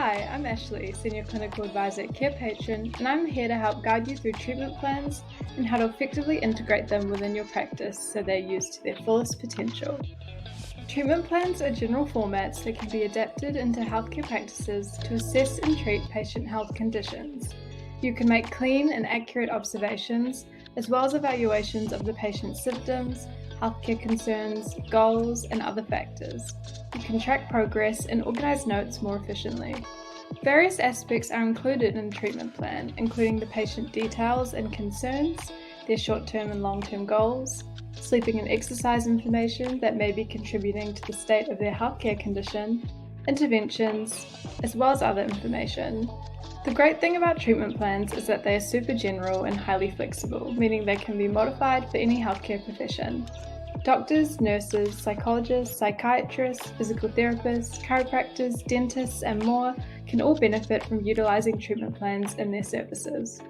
Hi, I'm Ashley, Senior Clinical Advisor at Carepatron, and I'm here to help guide you through treatment plans and how to effectively integrate them within your practice so they're used to their fullest potential. Treatment plans are general formats that can be adapted into healthcare practices to assess and treat patient health conditions. You can make clean and accurate observations, as well as evaluations of the patient's symptoms, healthcare concerns, goals, and other factors. You can track progress and organise notes more efficiently. Various aspects are included in a treatment plan, including the patient details and concerns, their short-term and long-term goals, sleeping and exercise information that may be contributing to the state of their healthcare condition, interventions, as well as other information. The great thing about treatment plans is that they are super general and highly flexible, meaning they can be modified for any healthcare profession. Doctors, nurses, psychologists, psychiatrists, physical therapists, chiropractors, dentists, and more can all benefit from utilising treatment plans in their services.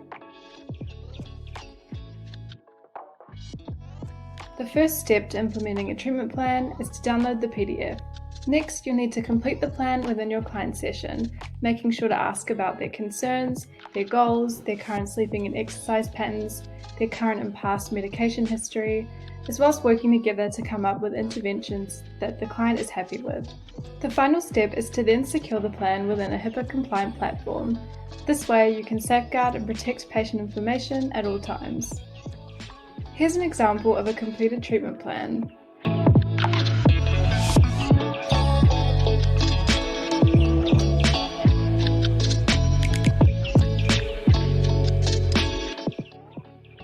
The first step to implementing a treatment plan is to download the PDF. Next, you'll need to complete the plan within your client session, making sure to ask about their concerns, their goals, their current sleeping and exercise patterns, their current and past medication history, as well as working together to come up with interventions that the client is happy with. The final step is to then secure the plan within a HIPAA-compliant platform. This way, you can safeguard and protect patient information at all times. Here's an example of a completed treatment plan.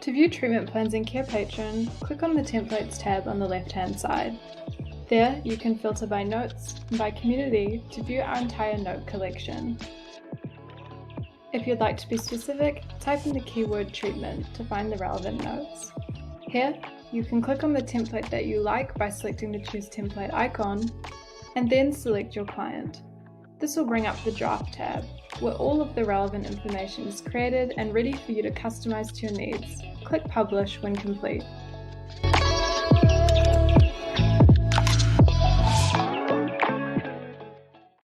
To view treatment plans in Carepatron, click on the Templates tab on the left-hand side. There, you can filter by notes and by community to view our entire note collection. If you'd like to be specific, type in the keyword treatment to find the relevant notes. Here, you can click on the template that you like by selecting the Choose Template icon, and then select your client. This will bring up the Draft tab, where all of the relevant information is created and ready for you to customize to your needs. Click Publish when complete.